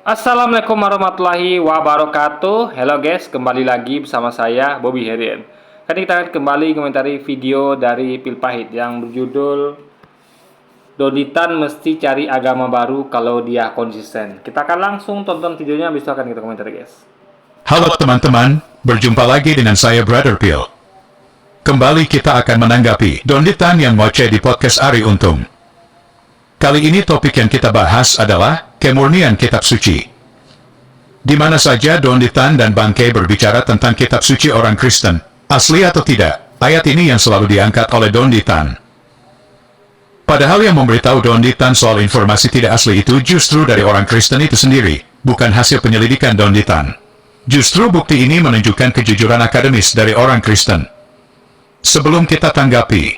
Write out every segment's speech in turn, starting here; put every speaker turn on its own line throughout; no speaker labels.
Assalamualaikum warahmatullahi wabarakatuh. Hello guys, kembali lagi bersama saya Bobby Herian. Kali kita akan kembali komentari video dari Pil Pahit yang berjudul Doditan mesti cari agama baru kalau dia konsisten. Kita akan langsung tonton videonya, habis itu akan kita komentari guys.
Halo teman-teman, berjumpa lagi dengan saya Brother Pil. Kembali kita akan menanggapi Donitan yang ngoceh di podcast Ari Untung. Kali ini topik yang kita bahas adalah kemurnian kitab suci. Di mana saja Donitan dan Bangke berbicara tentang kitab suci orang Kristen, asli atau tidak, ayat ini yang selalu diangkat oleh Donitan. Padahal yang memberitahu Donitan soal informasi tidak asli itu justru dari orang Kristen itu sendiri, bukan hasil penyelidikan Donitan. Justru bukti ini menunjukkan kejujuran akademis dari orang Kristen. Sebelum kita tanggapi,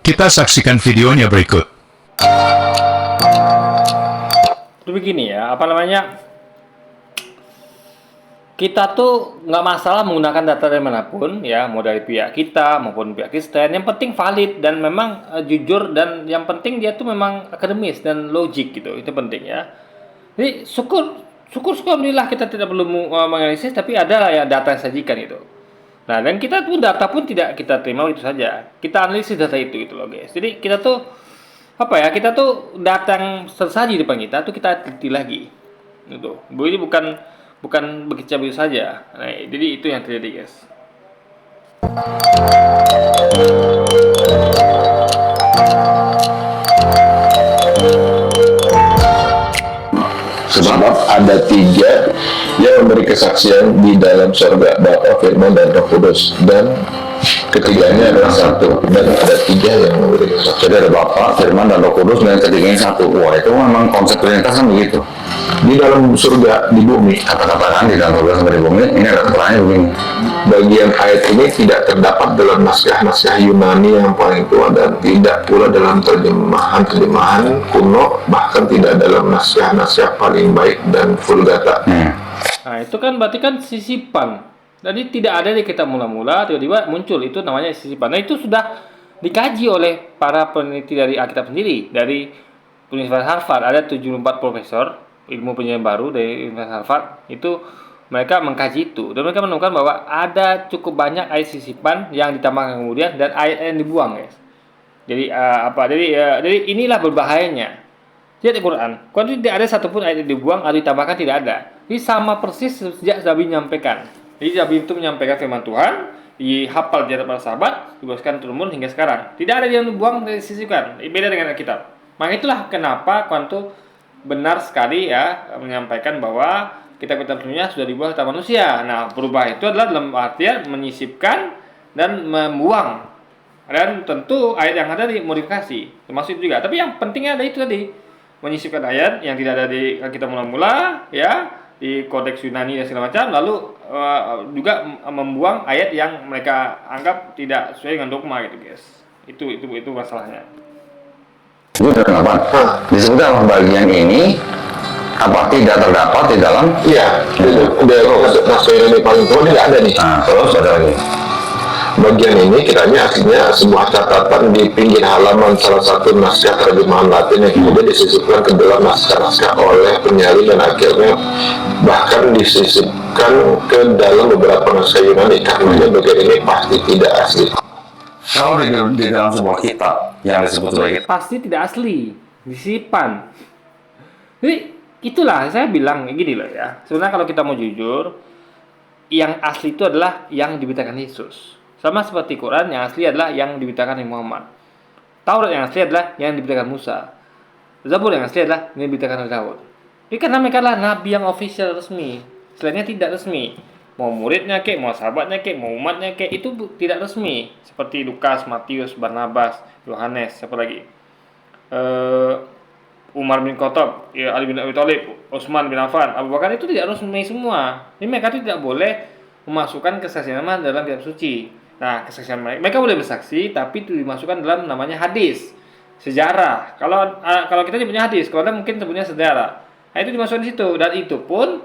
kita saksikan videonya berikut.
Itu begini ya, kita tuh nggak masalah menggunakan data dari manapun ya, mau dari pihak kita maupun pihak Kristen. Yang penting valid dan memang jujur, dan yang penting dia tuh memang akademis dan logik gitu. Itu penting ya. Jadi syukur alhamdulillah kita tidak perlu menganalisis, tapi ada ya data yang sajikan itu. Nah, dan kita tuh data pun tidak kita terima itu saja. Kita analisis data itu loh guys. Jadi kita tuh kita tuh data yang tersaji di depan kita tuh kita teliti lagi. Gitu. Ini bukan begitu saja. Nah, jadi itu yang terjadi guys.
Sebab ada tiga yang memberi kesaksian di dalam surga, Bapa, Firman, dan Roh Kudus, dan ketiganya adalah satu. Dan ada tiga yang memberi kesaksian. Jadi ada Bapa, Firman, dan Roh Kudus, dan ketiganya satu. Wah, itu memang konsep Trinitas kan begitu. Di dalam surga, di bumi, kata-kata kan di dalam surga sampai di bumi, ini ada keterangannya begini. Bagian ayat ini tidak terdapat dalam naskah-naskah Yunani yang paling tua, dan tidak pula dalam terjemahan kuno, bahkan tidak dalam naskah-naskah paling baik dan Vulgata.
Nah, itu kan berarti kan sisipan. Jadi tidak ada di kitab mula-mula, tiba-tiba muncul, itu namanya sisipan. Nah, itu sudah dikaji oleh para peneliti dari Alkitab sendiri. Dari Universitas Harvard ada 74 profesor ilmu penyajian baru dari Universitas Harvard, itu mereka mengkaji itu dan mereka menemukan bahwa ada cukup banyak ayat sisipan yang ditambahkan kemudian dan ayat yang dibuang guys. Jadi jadi inilah berbahayanya. Lihat Al-Quran tidak ada satupun ayat yang dibuang atau ditambahkan, tidak ada. Ini sama persis sejak Nabi menyampaikan. Jadi Nabi itu menyampaikan firman Tuhan, dihafal di para sahabat, diboskan turun hingga sekarang. Tidak ada yang dibuang dari sisihkan. Beda dengan Alkitab. Maka itulah kenapa Kuantu benar sekali ya menyampaikan bahwa kitab-kitab dunia sudah dibuat oleh manusia. Nah, berubah itu adalah dalam artian menyisipkan dan membuang. Dan tentu ayat yang ada dimodifikasi, termasuk itu juga. Tapi yang pentingnya ada itu tadi, menyisipkan ayat yang tidak ada di kitab mula-mula ya, di kodeks Yunani dan segala macam, lalu juga membuang ayat yang mereka anggap tidak sesuai dengan dogma gitu guys. Itu masalahnya.
Itu kenapa? Disebut dalam bagian ini tidak terdapat di dalam? Iya, naskah Yunani paling tua tidak ada nih. Terus ada lagi. Bagian ini kiranya aslinya sebuah catatan di pinggir halaman salah satu naskah terjemahan Latin yang kemudian disisipkan ke dalam naskah-naskah oleh penyalin dan akhirnya bahkan disisipkan ke dalam beberapa naskah Yunani. Karena bagian ini pasti tidak asli. Kalau di dalam sebuah kitab yang disebut sebagai
pasti tidak asli, disipan. Jadi itulah saya bilang gini loh ya. Sebenarnya kalau kita mau jujur, yang asli itu adalah yang diberitakan Yesus. Sama seperti Quran, yang asli adalah yang diberitakan Nabi Muhammad. Taurat yang asli adalah yang diberitakan Musa. Zabur yang asli adalah yang diberitakan oleh Daud. Ini karena mereka adalah nabi yang official resmi. Selainnya tidak resmi. Mau muridnya kek, mau sahabatnya kek, mau umatnya kek, itu tidak resmi. Seperti Lukas, Matius, Barnabas, Yohanes, siapa lagi? Umar bin Khattab, Ali bin Abi Thalib, Utsman bin Affan, Abu Bakar, itu tidak resmi semua. Ini mereka tidak boleh memasukkan kesaksian dalam kitab suci. Nah, kesaksian mereka boleh bersaksi, tapi itu dimasukkan dalam namanya hadis, sejarah. Kalau kita punya hadis, kalau mungkin sebutnya sejarah. Nah, itu dimasukkan di situ, dan itu pun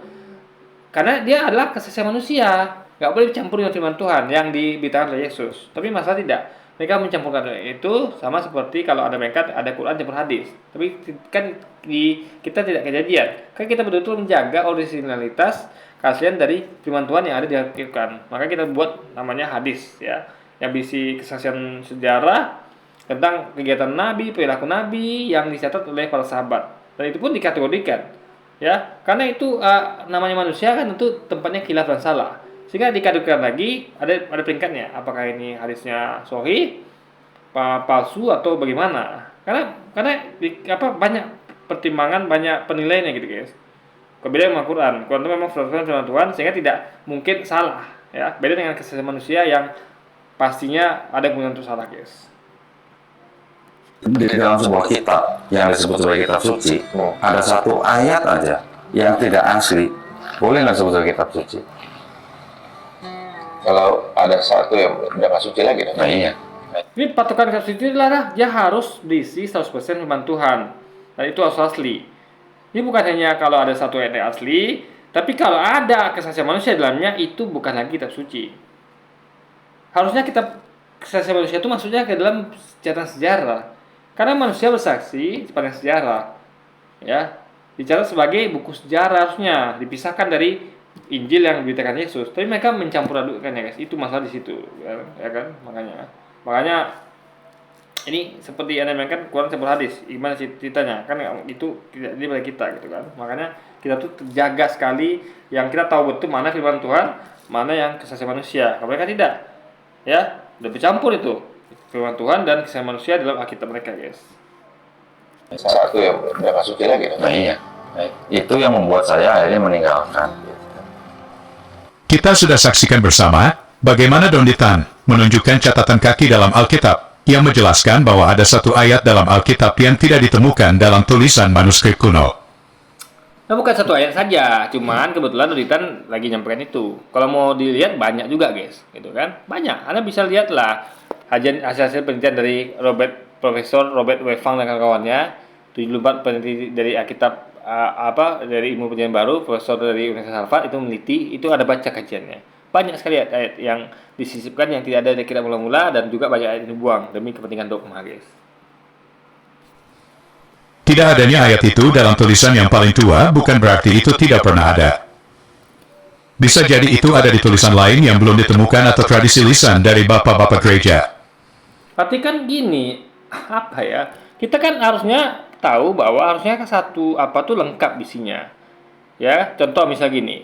karena dia adalah kesaksian manusia, nggak boleh dicampur dengan firman Tuhan yang diberitakan oleh Yesus. Tapi masalah tidak. Mereka mencampurkan itu sama seperti kalau ada mereka ada Quran campur hadis. Tapi kan di kita tidak kejadian. Kan kita betul-betul menjaga originalitas keaslian dari firman Tuhan yang ada di Al-Quran. Maka kita buat namanya hadis ya, yang berisi kesaksian sejarah tentang kegiatan Nabi, perilaku Nabi yang dicatat oleh para sahabat. Dan itu pun dikategorikan ya, karena itu namanya manusia kan tentu tempatnya khilaf dan salah. Sehingga dikategorikan lagi ada peringkatnya, apakah ini hadisnya sahih, palsu atau bagaimana. Karena banyak pertimbangan, banyak penilaiannya gitu guys. Berbeda dengan Quran. Quran itu memang firman Tuhan sehingga tidak mungkin salah ya. Beda dengan kesaksian manusia yang pastinya ada kemungkinan untuk salah guys.
Di dalam sebuah kitab yang disebut sebagai kitab suci, ada satu ayat aja yang tidak asli, boleh nggak disebut sebagai kitab suci?
Kalau ada satu yang udah nggak suci lagi,
Nah iya.
Ini patokan kitab suci adalah dia harus berisi 100% firman Tuhan. Dan itu harus asli. Ini bukan hanya kalau ada satu ayat yang asli, tapi kalau ada kesaksian manusia di dalamnya itu bukan lagi kitab suci. Harusnya kitab kesaksian manusia itu maksudnya ke dalam catatan sejarah. Karena manusia bersaksi sepanjang sejarah. Ya, dicatat sebagai buku sejarah harusnya dipisahkan dari Injil yang diberitakan Yesus. Tapi mereka mencampur adukkan ya guys. Itu masalah di situ, ya kan? Makanya ini seperti yang kan Quran campur hadis. Gimana ceritanya? Kan itu tidak ini pada kita gitu kan. Makanya kita tuh terjaga sekali yang kita tahu betul mana firman Tuhan, mana yang kesaksian manusia. Kalau mereka tidak, ya udah bercampur itu firman Tuhan dan kesaksian manusia dalam Alkitab mereka guys.
satu yang udah nggak suci lagi.
Nah iya. Itu yang membuat saya akhirnya meninggalkan.
Kita sudah saksikan bersama bagaimana Don Ditan menunjukkan catatan kaki dalam Alkitab yang menjelaskan bahwa ada satu ayat dalam Alkitab yang tidak ditemukan dalam tulisan manuskrip kuno.
Nah bukan satu ayat saja, cuman kebetulan Don Ditan lagi nyampaikan itu. Kalau mau dilihat banyak juga guys, gitu kan? Banyak. Anda bisa lihatlah hasil penelitian dari Profesor Robert Wefang dan kawan-kawannya, 74 peneliti dari Alkitab dari ilmu perjanjian baru, profesor dari Universitas Harvard itu meneliti, itu ada baca kajiannya. Banyak sekali ayat yang disisipkan yang tidak ada di Alkitab mula-mula dan juga banyak ayat yang dibuang demi kepentingan dogma guys.
Tidak adanya ayat itu dalam tulisan yang paling tua bukan berarti itu tidak pernah ada. Bisa jadi itu ada di tulisan lain yang belum ditemukan atau tradisi lisan dari bapak-bapak gereja.
Tapi kan gini, apa ya? Kita kan harusnya tahu bahwa harusnya satu apa tuh lengkap isinya. Ya, contoh misalnya gini.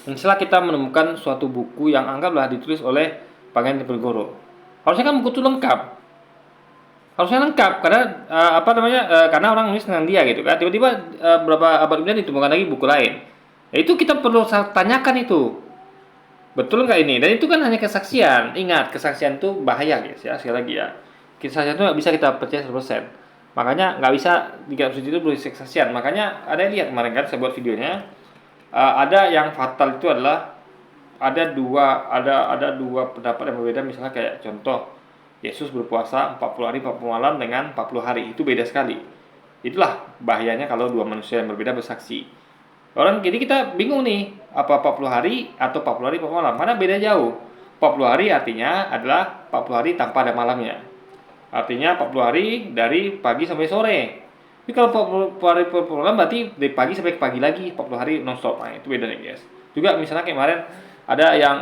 Misalnya kita menemukan suatu buku yang anggaplah ditulis oleh Pangeran Diponegoro. Harusnya kan buku itu lengkap. Harusnya lengkap karena karena orang nulis dengan dia gitu kan. Tiba-tiba beberapa abad kemudian ditemukan lagi buku lain. Ya, itu kita perlu tanyakan itu. Betul nggak ini? Dan itu kan hanya kesaksian. Ingat, kesaksian itu bahaya guys ya. Sekali lagi ya. Kesaksian itu nggak bisa kita percaya 100%. Makanya nggak bisa di kitab suci itu berisi kesaksian. Makanya ada yang lihat kemarin kan saya buat videonya. Ada yang fatal itu adalah ada dua pendapat yang berbeda. Misalnya kayak contoh Yesus berpuasa 40 hari 40 malam dengan 40 hari. Itu beda sekali. Itulah bahayanya kalau dua manusia yang berbeda bersaksi. Jadi kita bingung nih, apa 40 hari atau 40 hari 40 malam? Karena beda jauh. 40 hari artinya adalah 40 hari tanpa ada malamnya. Artinya 40 hari dari pagi sampai sore. Tapi kalau 40 hari 40 malam berarti dari pagi sampai pagi lagi 40 hari non-stop. Nah, itu beda nih guys. Juga misalnya kayak kemarin ada yang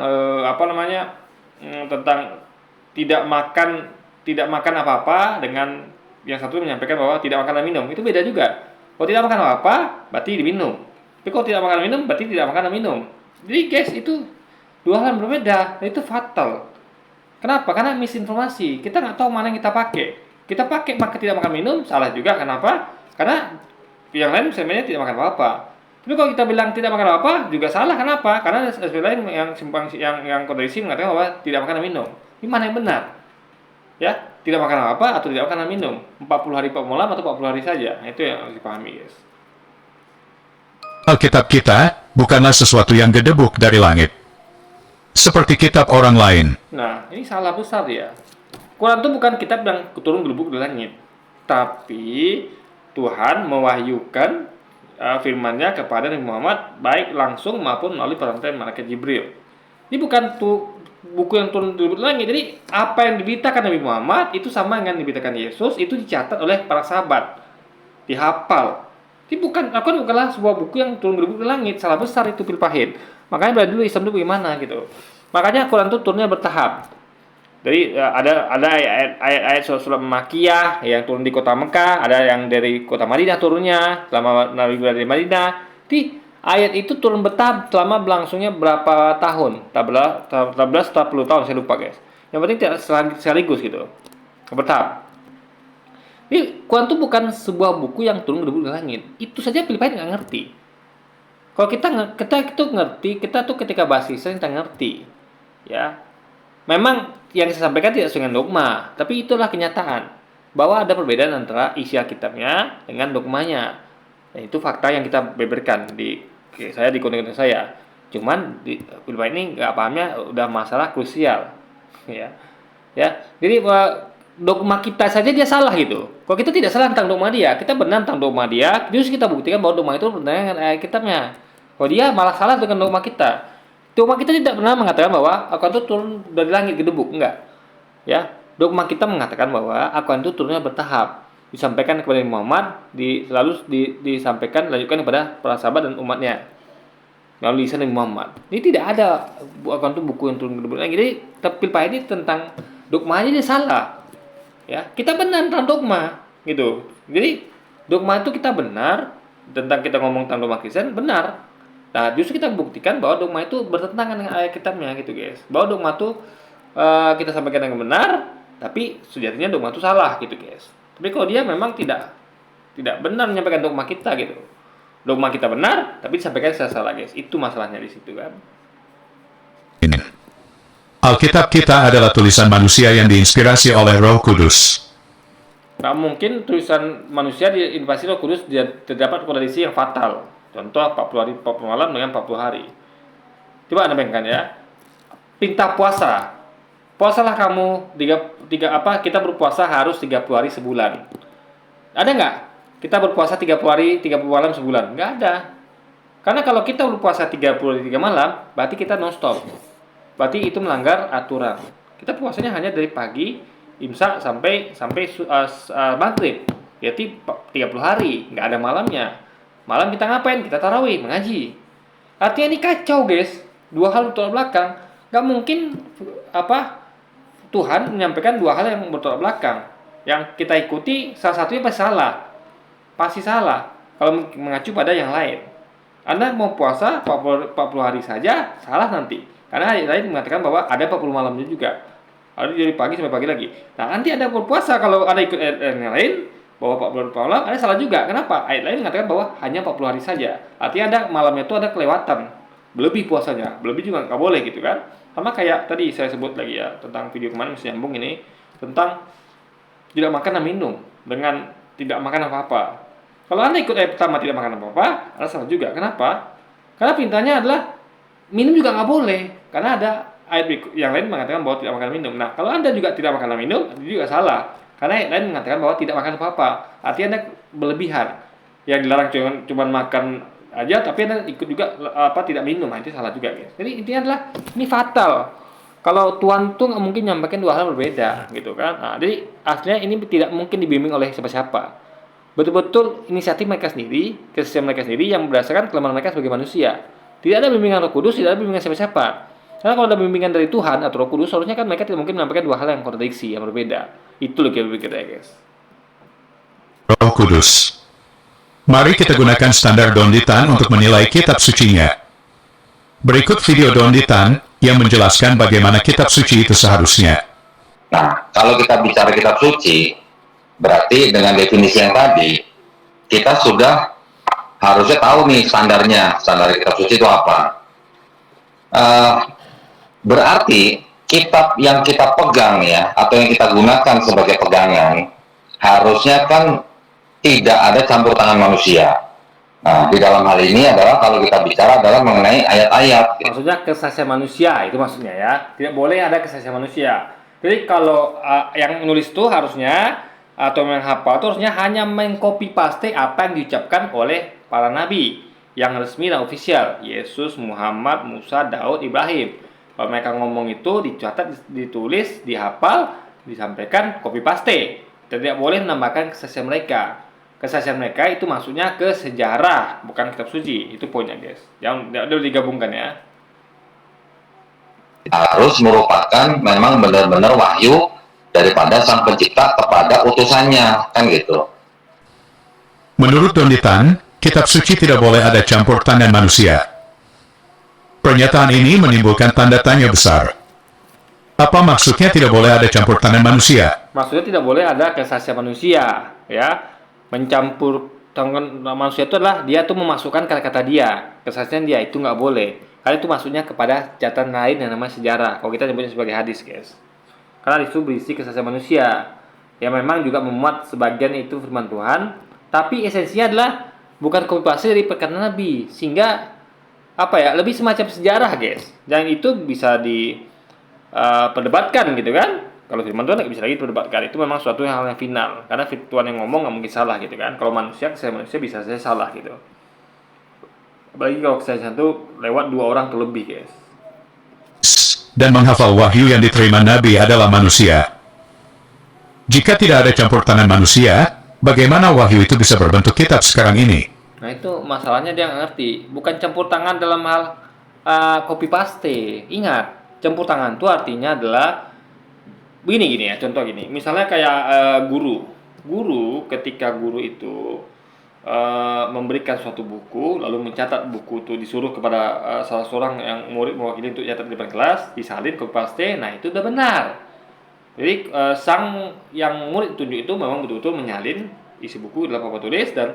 tentang tidak makan apa-apa dengan yang satu menyampaikan bahwa tidak makan dan minum. Itu beda juga. Kalau tidak makan apa-apa berarti diminum. Tapi kalau tidak makan dan minum berarti tidak makan dan minum. Jadi guys, itu dua hal yang berbeda. Dan itu fatal. Kenapa? Karena misinformasi. Kita nggak tahu mana yang kita pakai. Kita pakai maka tidak makan minum, salah juga. Kenapa? Karena yang lain sebenarnya tidak makan apa-apa. Tapi kalau kita bilang tidak makan apa-apa juga salah. Kenapa? Karena sesuatu lain yang kontradiksi mengatakan bahwa tidak makan dan minum. Ini mana yang benar? Ya, tidak makan apa-apa atau tidak makan dan minum. 40 hari 40 malam atau 40 hari saja. Nah, itu yang harus dipahami, guys.
Alkitab kita bukanlah sesuatu yang gedebuk dari langit. Seperti kitab orang lain.
Nah, ini salah besar ya. Quran itu bukan kitab yang turun gelubuk dari langit. Tapi Tuhan mewahyukan firman-Nya kepada Nabi Muhammad baik langsung maupun melalui perantara malaikat Jibril. Ini bukan tuh buku yang turun dari langit. Jadi apa yang diberitakan Nabi Muhammad itu sama dengan yang diberitakan Yesus, itu dicatat oleh para sahabat, dihafal. Ini bukanlah sebuah buku yang turun dari langit. Salah besar itu Pil Pahit. Makanya belajar dulu Islam itu bagaimana gitu. Makanya Quran itu turunnya bertahap. Jadi ada ayat-ayat surat Makkiyah yang turun di kota Mekah, ada yang dari kota Madinah turunnya selama Nabi berada di Madinah. Di ayat itu turun bertahap selama berlangsungnya berapa tahun? 13 40 tahun, saya lupa guys. Yang penting tidak sekaligus gitu. Bertahap. Ini Quran itu bukan sebuah buku yang turun dari langit. Itu saja Filipina nggak ngerti. Kalau kita itu ngerti, kita tuh ketika bahas Islam kita ngerti, ya. Memang yang saya sampaikan tidak sesuai dengan dogma, tapi itulah kenyataan bahwa ada perbedaan antara isi Alkitabnya dengan dogmanya. Nah, itu fakta yang kita beberkan di konten saya. Cuman di film ini nggak pahamnya udah masalah krusial, ya. Ya, jadi dogma kita saja dia salah gitu. Kalau kita tidak salah tentang dogma dia, kita benar tentang dogma dia, justru kita buktikan bahwa dogma itu benar dengan Alkitabnya. Kalau dia malah salah dengan dogma kita. Dogma kita tidak pernah mengatakan bahwa Al-Quran itu turun dari langit gedebuk, enggak. Ya, dogma kita mengatakan bahwa Al-Quran itu turunnya bertahap, disampaikan kepada Muhammad, disampaikan dilanjutkan kepada para sahabat dan umatnya melalui lisan Nabi Muhammad. Ini tidak ada Al-Quran itu buku yang turun gedebuk. Jadi Pilpah ini tentang dogmanya dia salah. Ya, kita benar tentang dogma, gitu. Jadi dogma itu kita benar tentang kita ngomong tentang dogma Kristen benar. Nah, justru kita buktikan bahwa dogma itu bertentangan dengan ayat kitabnya gitu guys. Bahwa dogma itu kita sampaikan yang benar, tapi sejatinya dogma itu salah gitu guys. Tapi kalau dia memang tidak benar menyampaikan dogma kita gitu. Dogma kita benar, tapi disampaikan secara salah guys. Itu masalahnya di situ kan.
Alkitab kita adalah tulisan manusia yang diinspirasi oleh Roh Kudus.
Nah, mungkin tulisan manusia diinspirasi Roh Kudus terdapat kondisi yang fatal. Contoh 40 hari 40 malam dengan 40 hari. Coba Anda bayangkan ya. Perintah puasa. Puasalah kamu kita berpuasa harus 30 hari sebulan. Ada nggak? Kita berpuasa 30 hari 30 malam sebulan? Nggak ada. Karena kalau kita berpuasa 30 hari 3 malam, berarti kita non stop. Berarti itu melanggar aturan. Kita puasanya hanya dari pagi imsak sampai maghrib. Berarti 30 hari, nggak ada malamnya. Malam kita ngapain? Kita tarawih, mengaji. Artinya ini kacau guys. Dua hal bertolak belakang. Gak mungkin Tuhan menyampaikan dua hal yang bertolak belakang. Yang kita ikuti salah satunya pasti salah. Pasti salah kalau mengacu pada yang lain. Anda mau puasa 40 hari saja salah nanti. Karena ayat lain mengatakan bahwa ada 40 malamnya juga. Ada dari pagi sampai pagi lagi. Nah, nanti Anda berpuasa kalau Anda ikut ayat yang lain bahwa 40 malam ada salah juga. Kenapa? Ayat lain mengatakan bahwa hanya 40 hari saja. Artinya ada malamnya itu ada kelewatan. Berlebih puasanya. Berlebih juga nggak boleh gitu kan. Sama kayak tadi saya sebut lagi ya tentang video kemarin masih nyambung ini tentang tidak makan dan minum dengan tidak makan apa-apa. Kalau Anda ikut ayat pertama tidak makan apa-apa, ada salah juga. Kenapa? Karena perintahnya adalah minum juga nggak boleh. Karena ada ayat yang lain mengatakan bahwa tidak makan dan minum. Nah, kalau Anda juga tidak makan dan minum, itu juga salah. Karena yang lain mengatakan bahwa tidak makan apa-apa. Artinya Anda berlebihan. Yang dilarang cuma makan aja, tapi Anda ikut juga tidak minum. Nah, itu salah juga guys. Jadi intinya adalah ini fatal. Kalau Tuhan tuh nggak mungkin nyampaikan dua hal berbeda gitu kan. Nah, jadi aslinya ini tidak mungkin dibimbing oleh siapa-siapa. Betul-betul inisiatif mereka sendiri, kesesian mereka sendiri yang berdasarkan kelemahan mereka sebagai manusia. Tidak ada bimbingan Roh Kudus, tidak ada bimbingan siapa-siapa. Karena kalau ada bimbingan dari Tuhan atau Roh Kudus, seharusnya kan mereka tidak mungkin menyampaikan dua hal yang kontradiksi, yang berbeda. Itu loh kira-kira ya guys.
Roh Kudus. Mari kita gunakan standar Donditan untuk menilai kitab sucinya. Berikut video Donditan yang menjelaskan bagaimana kitab suci itu seharusnya.
Nah, kalau kita bicara kitab suci, berarti dengan definisi yang tadi, kita sudah harusnya tahu nih standar kitab suci itu apa. Berarti kitab yang kita pegang ya, atau yang kita gunakan sebagai pegangan, harusnya kan tidak ada campur tangan manusia. Nah, di dalam hal ini adalah kalau kita bicara adalah mengenai ayat-ayat.
Maksudnya kesaksian manusia, itu maksudnya ya. Tidak boleh ada kesaksian manusia. Jadi kalau yang menulis itu harusnya, atau yang hafal itu harusnya hanya mengcopy paste apa yang diucapkan oleh para nabi yang resmi dan ofisial. Yesus, Muhammad, Musa, Daud, Ibrahim. Kalau mereka ngomong itu dicatat, ditulis, dihafal, disampaikan, copy paste. Tidak boleh menambahkan kesaksian mereka. Kesaksian mereka itu maksudnya ke sejarah, bukan kitab suci. Itu poinnya, guys. Jangan digabungkan ya.
Harus merupakan memang benar-benar wahyu daripada sang pencipta kepada utusannya, kan gitu.
Menurut Donditan, kitab suci tidak boleh ada campur tangan manusia. Pernyataan ini menimbulkan tanda tanya besar. Apa maksudnya tidak boleh ada campur tangan manusia?
Maksudnya tidak boleh ada kesaksian manusia, ya. Mencampur tangan manusia itu adalah dia tuh memasukkan kata-kata dia, kesaksian dia, itu nggak boleh. Karena itu maksudnya kepada catatan lain yang namanya sejarah. Kalau kita nyebutnya sebagai hadis, guys. Karena itu berisi kesaksian manusia. Ya memang juga memuat sebagian itu firman Tuhan, tapi esensinya adalah bukan copy paste dari perkataan Nabi, sehingga lebih semacam sejarah, guys. Dan itu bisa diperdebatkan gitu kan. Kalau firman Tuhan nggak bisa lagi diperdebatkan. Itu memang suatu hal yang final. Karena Tuhan yang ngomong nggak mungkin salah gitu kan. Kalau manusia bisa saja salah gitu. Apalagi kalau kesaksian itu lewat 2 orang terlebih, guys.
Dan menghafal wahyu yang diterima Nabi adalah manusia. Jika tidak ada campur tangan manusia, bagaimana wahyu itu bisa berbentuk kitab sekarang ini?
Nah itu masalahnya dia nggak ngerti. Bukan campur tangan dalam hal copy paste. Ingat, campur tangan itu artinya adalah begini ya. Contoh gini. Misalnya kayak guru ketika guru itu memberikan suatu buku, lalu mencatat buku itu, disuruh kepada salah seorang yang murid mewakili untuk catat di depan kelas, disalin copy paste, nah itu udah benar. Jadi sang yang murid tunjuk itu memang betul-betul menyalin isi buku dalam papan tulis dan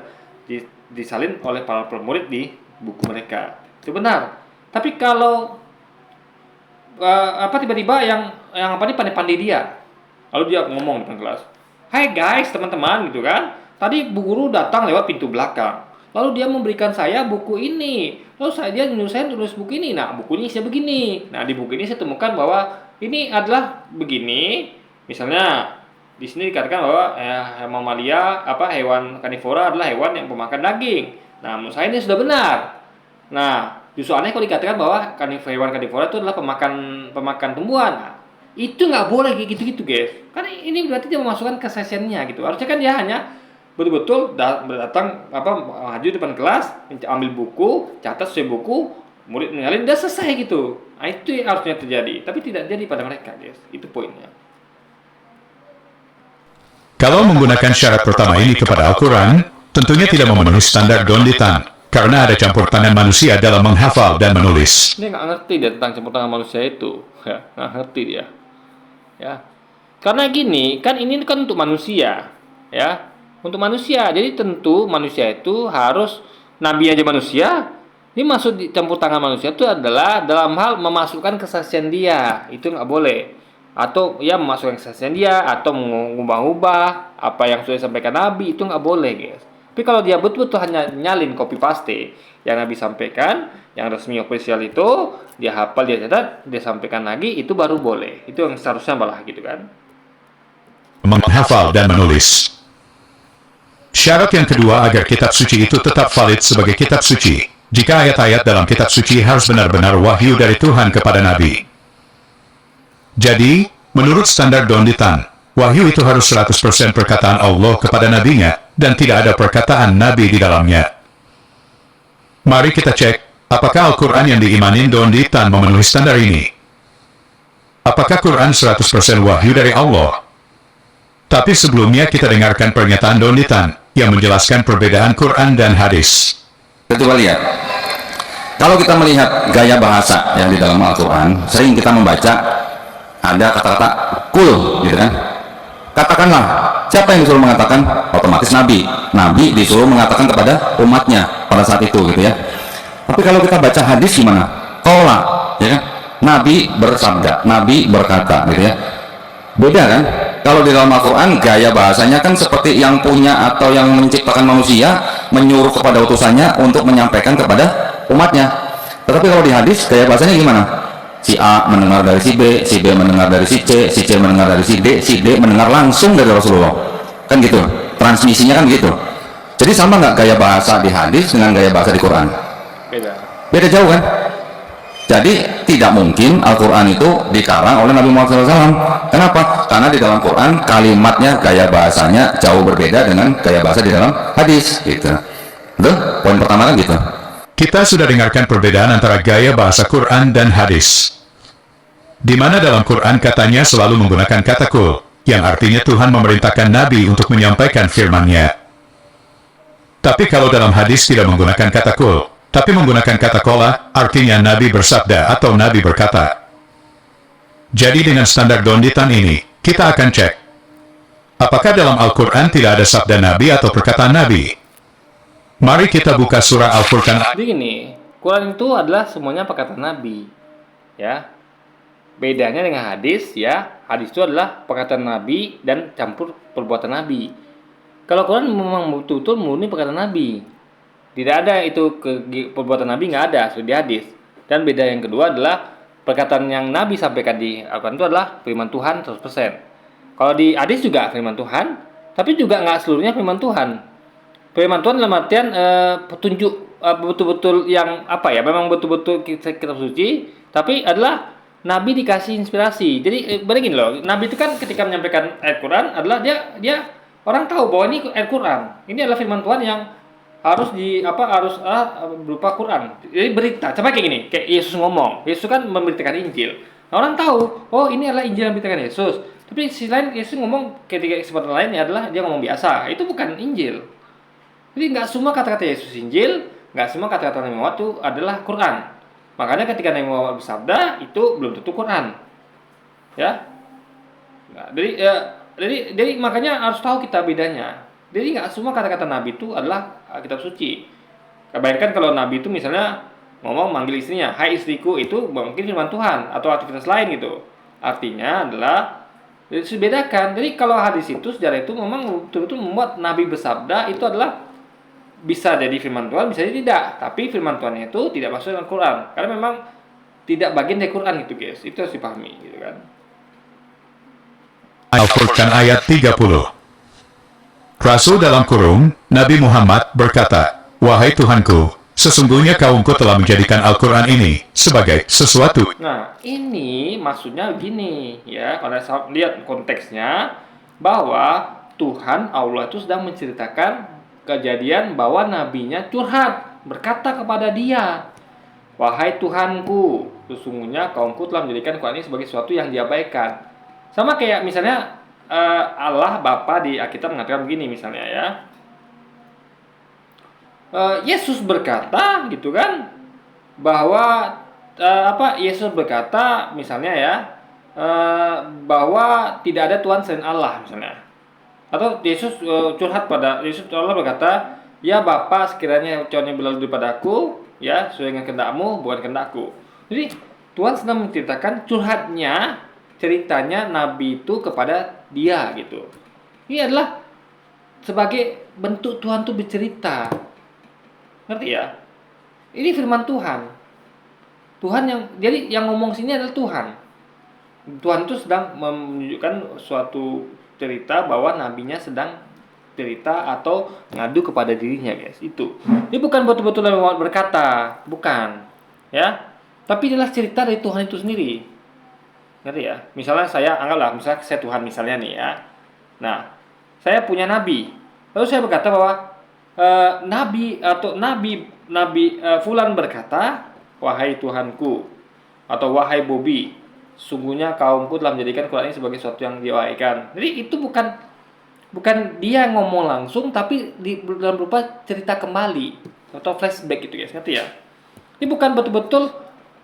disalin oleh para murid di buku mereka. Itu benar. Tapi kalau tiba-tiba yang pandai-pandai dia, lalu dia ngomong di depan kelas, "Hai guys, teman-teman," gitu kan. Tadi bu guru datang lewat pintu belakang. Lalu dia memberikan saya buku ini. Lalu dia menyuruh saya nulis buku ini. Nah, bukunya isinya begini. Nah, di buku ini saya temukan bahwa ini adalah begini. Misalnya di sini dikatakan bahwa mamalia hewan karnivora adalah hewan yang pemakan daging. Nah, menurut saya ini sudah benar. Nah, justru aneh kalau dikatakan bahwa hewan karnivora itu adalah pemakan tumbuhan. Nah, itu nggak boleh kayak gitu-gitu, guys. Karena ini berarti dia memasukkan kesaksiannya gitu. Harusnya kan dia hanya betul-betul datang maju depan kelas, ambil buku, catat sesuai buku, murid mengalin, udah selesai gitu. Nah, itu yang harusnya terjadi, tapi tidak jadi pada mereka, guys. Itu poinnya.
Kalau menggunakan syarat pertama ini kepada Al-Quran, tentunya tidak memenuhi standar Donditan, karena ada campur tangan manusia dalam menghafal dan menulis.
Dia nggak ngerti dia tentang campur tangan manusia itu, ya nggak ngerti dia. Ya, karena gini, kan ini kan untuk manusia, ya. Untuk manusia, jadi tentu manusia itu harus, nabi aja manusia. Ini maksud campur tangan manusia itu adalah dalam hal memasukkan kesaksian dia, itu nggak boleh. Atau ya memasukkan kesaksian dia, atau mengubah-ubah apa yang sudah disampaikan nabi, itu nggak boleh, guys. Tapi kalau dia betul-betul hanya nyalin copy paste yang nabi sampaikan, yang resmi official itu, dia hafal, dia catat, dia sampaikan lagi, itu baru boleh. Itu yang seharusnya malah gitu kan.
Menghafal dan menulis. Syarat yang kedua agar kitab suci itu tetap valid sebagai kitab suci, jika ayat-ayat dalam kitab suci harus benar-benar wahyu dari Tuhan kepada Nabi. Jadi, menurut standar Donditan, wahyu itu harus 100% perkataan Allah kepada Nabi-Nya, dan tidak ada perkataan Nabi di dalamnya. Mari kita cek, apakah Al-Quran yang diimanin Donditan memenuhi standar ini? Apakah Quran 100% wahyu dari Allah? Tapi sebelumnya kita dengarkan pernyataan Donditan yang menjelaskan perbedaan Quran dan hadis.
Kita coba lihat. Kalau kita melihat gaya bahasa yang di dalam Al-Quran, sering kita membaca ada kata-kata kul, gitu kan? Katakanlah, siapa yang disuruh mengatakan? Otomatis Nabi. Nabi disuruh mengatakan kepada umatnya pada saat itu, gitu ya. Tapi kalau kita baca hadis gimana? Qala, ya kan? Nabi bersabda, Nabi berkata, gitu ya. Beda kan? Kalau di dalam Al-Quran gaya bahasanya kan seperti yang punya atau yang menciptakan manusia menyuruh kepada utusannya untuk menyampaikan kepada umatnya. Tetapi kalau di hadis gaya bahasanya gimana? Si A mendengar dari si B mendengar dari si C mendengar dari si D mendengar langsung dari Rasulullah. Kan gitu, transmisinya kan gitu. Jadi sama nggak gaya bahasa di hadis dengan gaya bahasa di Quran?
Beda.
Beda jauh kan? Jadi tidak mungkin Al-Quran itu dikarang oleh Nabi Muhammad SAW. Kenapa? Karena di dalam Quran kalimatnya, gaya bahasanya jauh berbeda dengan gaya bahasa di dalam hadis. Gitu. Itu poin pertama kan gitu.
Kita sudah dengarkan perbedaan antara gaya bahasa Quran dan hadis. Di mana dalam Quran katanya selalu menggunakan kata kul, yang artinya Tuhan memerintahkan Nabi untuk menyampaikan firman-Nya. Tapi kalau dalam hadis tidak menggunakan kata kul, tapi menggunakan kata kola, artinya Nabi bersabda atau Nabi berkata. Jadi dengan standar Donditan ini, kita akan cek. Apakah dalam Al-Quran tidak ada sabda Nabi atau perkataan Nabi? Mari kita buka surah Al-Furqan.
Jadi gini, Quran itu adalah semuanya perkataan Nabi. Ya. Bedanya dengan hadis, ya. Hadis itu adalah perkataan Nabi dan campur perbuatan Nabi. Kalau Quran memang betul-betul murni perkataan Nabi. Tidak ada itu perbuatan Nabi, nggak ada sudah di hadis. Dan beda yang kedua adalah perkataan yang Nabi sampaikan di Al-Quran itu adalah firman Tuhan 100%. Kalau di hadis juga firman Tuhan, tapi juga nggak seluruhnya firman Tuhan. Firman Tuhan dalam artian petunjuk betul-betul yang apa ya? Memang betul-betul kitab suci, tapi adalah Nabi dikasih inspirasi. Jadi begini loh, Nabi itu kan ketika menyampaikan ayat Quran adalah dia orang tahu bahwa ini ayat Quran. Ini adalah firman Tuhan yang harus berupa Quran. Jadi berita. Coba kayak gini, kayak Yesus ngomong. Yesus kan memberitakan Injil. Nah, orang tahu, oh ini adalah Injil yang memberitakan Yesus. Tapi sisi lain Yesus ngomong ketika kesempatan lainnya adalah dia ngomong biasa. Itu bukan Injil. Jadi nggak semua kata-kata Yesus Injil, nggak semua kata-kata Nabi Muhammad itu adalah Quran. Makanya ketika Nabi Muhammad bersabda itu belum tentu Quran. Ya. Nah, jadi makanya harus tahu kita bedanya. Jadi nggak semua kata-kata Nabi itu adalah kitab suci. Bayangkan kalau Nabi itu misalnya ngomong manggil istrinya, hai istriku, itu mungkin firman Tuhan atau aktivitas lain gitu. Artinya adalah bedakan. Jadi kalau hadis itu sejarah itu memang betul-betul membuat Nabi bersabda itu adalah bisa jadi firman Tuhan, bisa jadi tidak. Tapi firman Tuhan itu tidak masuk dalam Quran karena memang tidak bagian dari Quran gitu guys. Itu harus dipahami gitu kan.
Al-Furqan ayat 30. Rasul dalam kurung, Nabi Muhammad berkata, wahai Tuhanku, sesungguhnya kaumku telah menjadikan Al-Quran ini sebagai sesuatu.
Nah, ini maksudnya begini, ya. Kalau saya lihat konteksnya, bahwa Tuhan Allah itu sedang menceritakan kejadian bahwa nabinya curhat, berkata kepada dia, wahai Tuhanku, sesungguhnya kaumku telah menjadikan Quran ini sebagai sesuatu yang diabaikan. Sama kayak misalnya Allah Bapa di Alkitab mengatakan begini misalnya ya. Yesus berkata gitu kan bahwa Yesus berkata misalnya ya bahwa tidak ada Tuhan selain Allah misalnya. Atau Yesus curhat pada Yesus, Allah berkata, ya Bapa sekiranya curhatnya berlalu daripada-Aku ya sesuai dengan kehendak-Mu bukan kehendak-Ku. Jadi Tuhan sedang menceritakan curhatnya, ceritanya Nabi itu kepada dia gitu. Ini adalah sebagai bentuk Tuhan itu bercerita. Ngerti ya? Ini firman Tuhan. Tuhan yang ngomong sini adalah Tuhan. Tuhan itu sedang menunjukkan suatu cerita bahwa nabinya sedang cerita atau ngadu kepada dirinya, guys. Itu. Ini bukan betul-betul Nabi Muhammad berkata, bukan. Ya. Tapi adalah cerita dari Tuhan itu sendiri. Ngerti ya? Misalnya misalnya saya Tuhan misalnya nih ya. Nah, saya punya nabi. Lalu saya berkata bahwa nabi Fulan berkata, wahai Tuhanku atau wahai Bobby, sungguhnya kaumku telah menjadikan Quran ini sebagai sesuatu yang diabaikan. Jadi itu bukan dia ngomong langsung, tapi dalam berupa cerita kembali atau flashback gitu ya, ngerti ya? Ini bukan betul-betul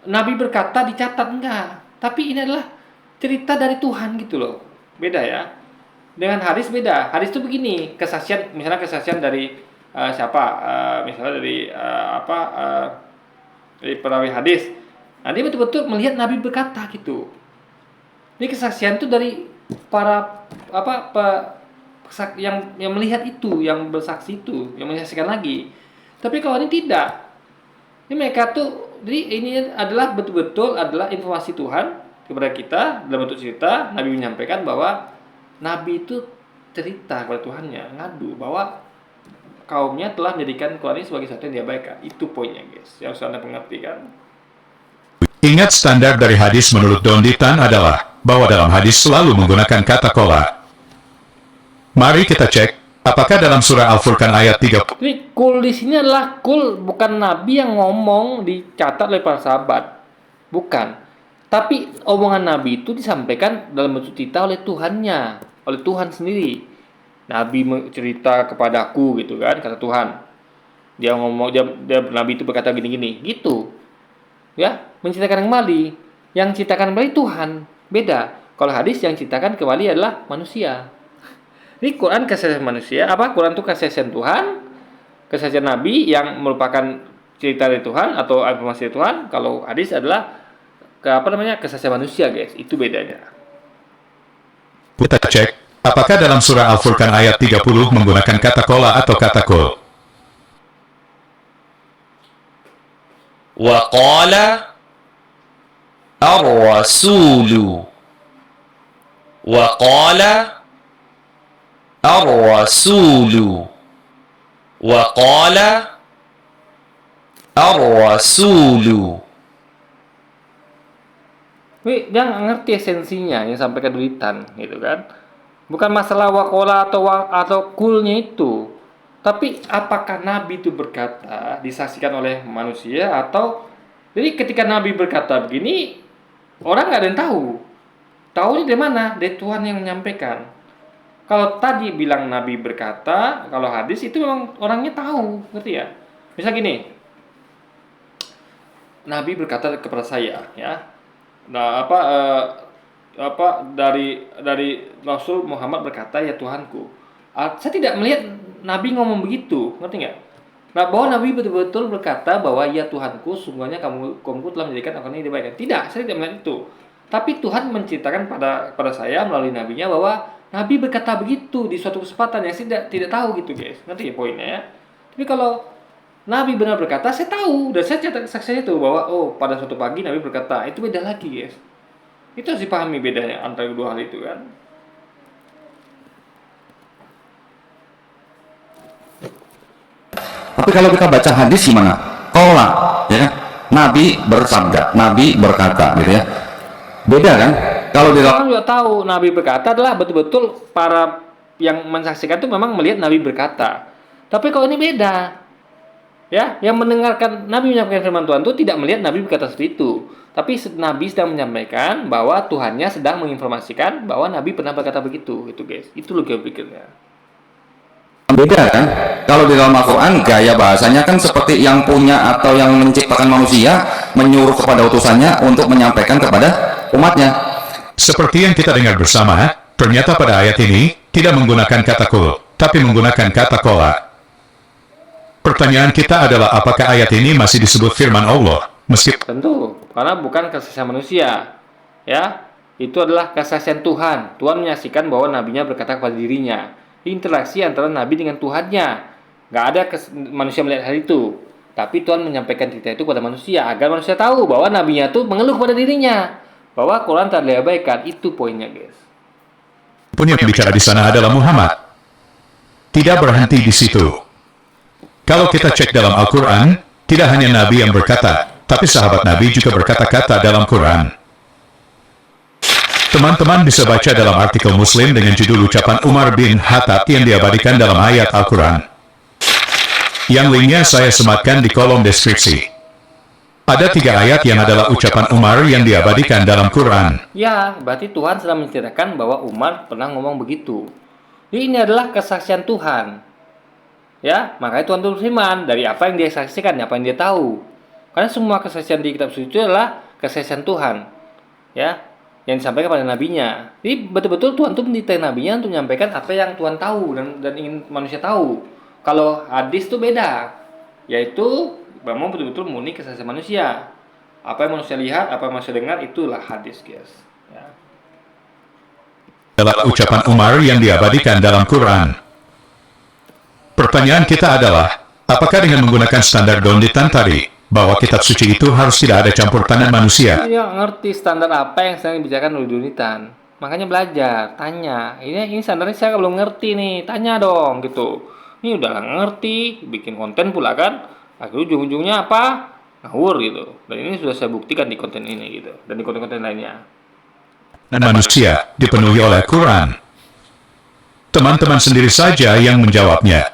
Nabi berkata dicatat, enggak. Tapi ini adalah cerita dari Tuhan gitu loh. Beda ya. Dengan hadis beda. Hadis itu begini, misalnya kesaksian dari misalnya dari dari perawi hadis. Nah, dia betul-betul melihat Nabi berkata gitu. Ini kesaksian itu dari para yang melihat itu, yang bersaksi itu, yang menyaksikan lagi. Tapi kalau ini tidak. Ini mereka tuh, jadi ini adalah betul-betul adalah informasi Tuhan kepada kita dalam bentuk cerita. Nabi menyampaikan bahwa Nabi itu cerita kepada Tuhannya, ngadu bahwa kaumnya telah menjadikan Quran ini sebagai sesuatu yang diabaikan. Itu poinnya guys, yang harus Anda mengerti kan.
Ingat standar dari hadis menurut Donditan adalah bahwa dalam hadis selalu menggunakan kata kola. Mari kita cek, apakah dalam surah Al-Furqan ayat 3
Jadi kul di sini adalah kul, bukan Nabi yang ngomong dicatat oleh para sahabat. Bukan. Tapi omongan Nabi itu disampaikan dalam bentuk tita oleh Tuhannya, oleh Tuhan sendiri. Nabi cerita kepadaku gitu kan, kata Tuhan. Dia ngomong, Nabi itu berkata gini-gini, gitu. Ya, menceritakan kembali. Yang ceritakan kembali Tuhan, beda. Kalau hadis yang ceritakan kembali adalah manusia. Ini Quran kesaksian manusia, Quran itu kesaksian Tuhan, kesaksian Nabi yang merupakan cerita dari Tuhan atau informasi dari Tuhan. Kalau hadis adalah kesaksian manusia, guys. Itu bedanya.
kita cek, apakah dalam surah Al-Furqan ayat 30 menggunakan kata kola atau kata kul.
وقال الرسول وقال الرسول وقال الرسول.
Wih, dia nggak ngerti esensinya yang sampai ke duitan, gitu kan? Bukan masalah wakola atau kulnya itu, tapi apakah Nabi itu berkata disaksikan oleh manusia atau jadi ketika Nabi berkata begini orang nggak ada yang tahu. Tahu dari mana? Dari Tuhan yang menyampaikan. Kalau tadi bilang Nabi berkata, kalau hadis itu memang orangnya tahu, ngerti ya? Misal gini, Nabi berkata kepada saya, ya. Nah, dari Rasul Muhammad berkata, ya Tuhanku. Saya tidak melihat Nabi ngomong begitu, ngerti nggak? Nah, bahwa Nabi betul-betul berkata bahwa ya Tuhanku, sungguhnya kaumku telah menjadikan aku ini dibaikan. Tidak, saya tidak melihat itu. Tapi Tuhan menceritakan pada saya melalui nabinya bahwa Nabi berkata begitu di suatu kesempatan yang saya tidak tahu gitu, guys. Ngerti ya poinnya ya? Tapi kalau Nabi benar berkata, saya tahu dan saya catat saksinya itu bahwa pada suatu pagi Nabi berkata, itu beda lagi, guys. Itu harus dipahami bedanya antara kedua hal itu kan.
Tapi kalau kita baca hadis gimana? Kola, ya kan? Nabi bersabda, Nabi berkata, gitu ya. Beda kan? Kalau di dalam
Orang juga tahu Nabi berkata adalah betul-betul para yang mensaksikan itu memang melihat Nabi berkata. Tapi kalau ini beda. Ya, yang mendengarkan Nabi menyampaikan firman Tuhan itu tidak melihat Nabi berkata seperti itu. Tapi Nabi sedang menyampaikan bahwa Tuhannya sedang menginformasikan bahwa Nabi pernah berkata begitu, gitu guys. Itu logika pikirnya.
beda kan? Kalau di dalam Al-Quran gaya bahasanya kan seperti yang punya atau yang menciptakan manusia menyuruh kepada utusannya untuk menyampaikan kepada umatnya.
Seperti yang kita dengar bersama, ternyata pada ayat ini tidak menggunakan kata kul, tapi menggunakan kata kola. Pertanyaan kita adalah apakah ayat ini masih disebut firman Allah?
Tentu, karena bukan kesaksian manusia. Ya, itu adalah kesaksian Tuhan. Tuhan menyaksikan bahwa nabinya berkata kepada dirinya. Interaksi antara nabi dengan Tuhannya. Nggak ada manusia melihat hal itu. Tapi Tuhan menyampaikan cerita itu kepada manusia agar manusia tahu bahwa nabinya itu mengeluh kepada dirinya bahwa Quran telah diabaikan. Itu poinnya, guys.
Punya bicara di sana adalah Muhammad. Tidak berhenti di situ. Kalau kita cek dalam Al-Quran, tidak hanya Nabi yang berkata, tapi sahabat Nabi juga berkata-kata dalam Quran. Teman-teman bisa baca dalam artikel Muslim dengan judul ucapan Umar bin Khattab yang diabadikan dalam ayat Al-Quran. Yang linknya saya sematkan di kolom deskripsi. Ada 3 ayat yang adalah ucapan Umar yang diabadikan dalam Quran.
Ya, berarti Tuhan sedang menceritakan bahwa Umar pernah ngomong begitu. Jadi ini adalah kesaksian Tuhan. Ya, makanya Tuhan berfirman dari apa yang dia saksikan, apa yang dia tahu. Karena semua kesaksian di kitab suci itu adalah kesaksian Tuhan. Ya, yang disampaikan pada nabinya. Jadi betul-betul Tuhan itu mendidik nabinya untuk menyampaikan apa yang Tuhan tahu dan ingin manusia tahu. Kalau hadis itu beda, yaitu memang betul-betul murni kesaksian manusia. Apa yang manusia lihat, apa yang manusia dengar, itulah hadis, guys. Ya.
Adalah ucapan Umar yang diabadikan dalam Quran. Pertanyaan kita adalah, apakah dengan menggunakan standar Donditan tadi, bahwa kitab suci itu harus tidak ada campur tangan manusia?
Dia nggak ngerti standar apa yang sedang dibicarakan oleh Donditan. Makanya belajar, tanya. Ini standarnya saya belum ngerti nih, tanya dong gitu. Ini udah nggak ngerti, bikin konten pula kan. Akhirnya ujung-ujungnya apa? ngawur gitu. Dan ini sudah saya buktikan di konten ini gitu, dan di konten-konten lainnya.
Dan manusia dipenuhi oleh Quran. Teman-teman sendiri saja yang menjawabnya.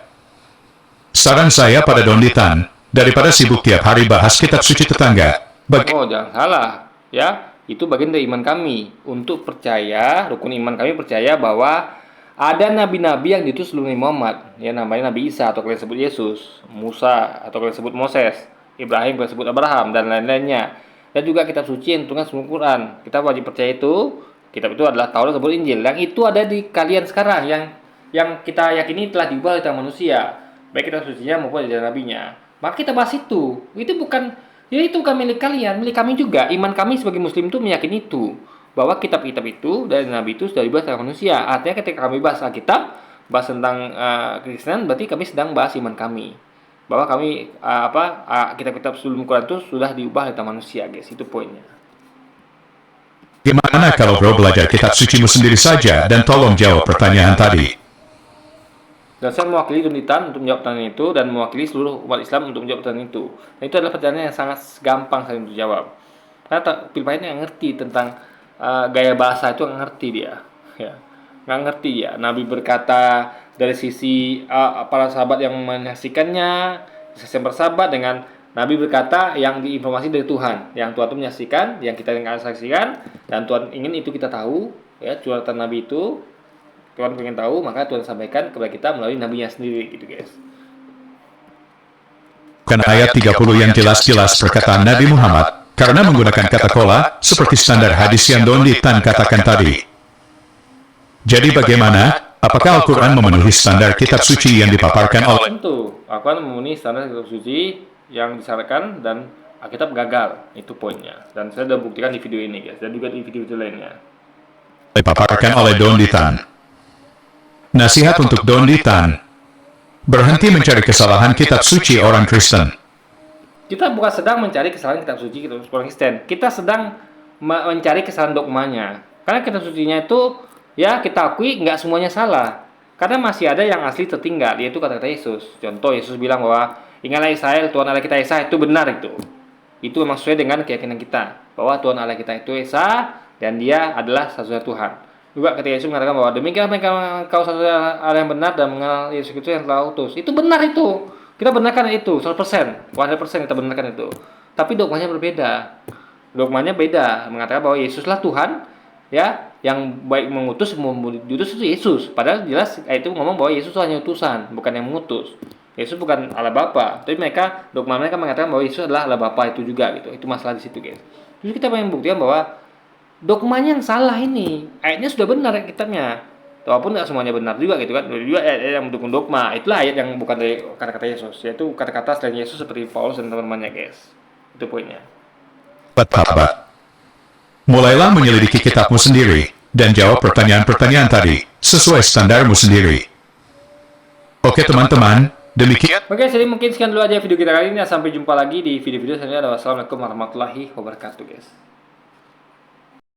Saran saya pada Donditan, daripada sibuk tiap hari bahas kitab suci tetangga,
Oh, jangan salah, ya. Itu bagian dari iman kami. Untuk percaya, rukun iman kami percaya bahwa ada nabi-nabi yang diutus sebelum Nabi Muhammad. Ya, namanya Nabi Isa atau kalian sebut Yesus, Musa atau kalian sebut Moses, Ibrahim kalian sebut Abraham, dan lain-lainnya. Dan juga kitab suci yang turunkan sebelum Quran. Kita wajib percaya itu. Kitab itu adalah Taurat, Zabur, Injil. Yang itu ada di kalian sekarang, yang kita yakini telah diubah oleh tangan manusia, baik kitab sucinya maupun ajaran nabinya. Maka kita bahas itu. Itu bukan milik kalian, milik kami juga. Iman kami sebagai muslim itu meyakini itu, bahwa kitab-kitab itu dari nabi itu sudah dibahas oleh manusia. Artinya ketika kami bahas Alkitab, bahas tentang Kristen, berarti kami sedang bahas iman kami, bahwa kami kitab-kitab sebelum Quran itu sudah diubah oleh tangan manusia, guys. Itu poinnya.
gimana kalau bro belajar kitab sucimu sendiri saja dan tolong jawab pertanyaan tadi?
Dan saya mewakili Donditan untuk menjawab pertanyaan itu, dan mewakili seluruh umat Islam untuk menjawab pertanyaan itu. Dan itu adalah pertanyaan yang sangat gampang saya untuk jawab. Karena Pilpahnya nggak ngerti tentang gaya bahasa itu, nggak ngerti dia. Ya. Nggak ngerti ya. Nabi berkata dari sisi para sahabat yang menyaksikannya, sisi yang bersahabat, dengan Nabi berkata yang diinformasi dari Tuhan. Yang Tuhan itu menyaksikan, yang kita ingin saksikan, dan Tuhan ingin itu kita tahu. Ya, curhatan Nabi itu Tuhan ingin tahu, maka Tuhan sampaikan kepada kita melalui nabinya sendiri gitu, guys.
Karena ayat 30 yang jelas-jelas perkataan Nabi Muhammad, karena menggunakan kata kola, seperti standar hadis yang Donditan katakan tadi. Jadi bagaimana? Apakah Al-Quran memenuhi standar kitab suci yang dipaparkan oleh...
Tentu, Al-Quran memenuhi standar kitab suci yang disyaratkan, dan Alkitab gagal. Itu poinnya. Dan saya sudah buktikan di video ini, guys, dan juga di video-video lainnya.
dipaparkan oleh Donditan. Nasihat untuk Donditan. Berhenti mencari kesalahan kitab suci orang Kristen.
Kita bukan sedang mencari kesalahan kitab suci kitab orang Kristen. Kita sedang mencari kesalahan dogmanya. Karena kitab sucinya itu, ya kita akui nggak semuanya salah. Karena masih ada yang asli tertinggal, yaitu kata-kata Yesus. Contoh, Yesus bilang bahwa, ingatlah Israel, Tuhan Allah kita Esa, itu benar itu. Itu memang sesuai dengan keyakinan kita, bahwa Tuhan Allah kita itu Esa, dan dia adalah satu-satunya Tuhan. Juga ketika Yesus mengatakan bahwa demikian engkau satu Allah yang benar dan mengenal Yesus Kristus yang telah utus. Itu benar itu. Kita benarkan itu 100%. 100% kita benarkan itu. Tapi dogmanya berbeda. Dogmanya beda, mengatakan bahwa Yesuslah Tuhan, ya, yang baik mengutus maupun diutus itu Yesus. Padahal jelas itu ngomong bahwa Yesus hanya utusan, bukan yang mengutus. Yesus bukan Allah Bapa. Tapi dogma mereka mengatakan bahwa Yesus adalah Allah Bapa itu juga gitu. Itu masalah di situ, guys. Jadi kita pengen buktikan bahwa dogmanya yang salah ini. Ayatnya sudah benar kitabnya. Walaupun nggak semuanya benar juga gitu kan. Ada juga ayat yang mendukung dogma. Itulah ayat yang bukan dari kata-kata Yesus. Yaitu kata-kata selain Yesus seperti Paulus dan teman-temannya, guys. Itu poinnya.
Bapak, mulailah menyelidiki kitabmu sendiri, dan jawab pertanyaan-pertanyaan tadi, sesuai standarmu sendiri. Oke teman-teman, demikian.
Oke, jadi mungkin sekian dulu aja video kita kali ini. Sampai jumpa lagi di video-video selanjutnya. Wassalamualaikum warahmatullahi wabarakatuh, guys.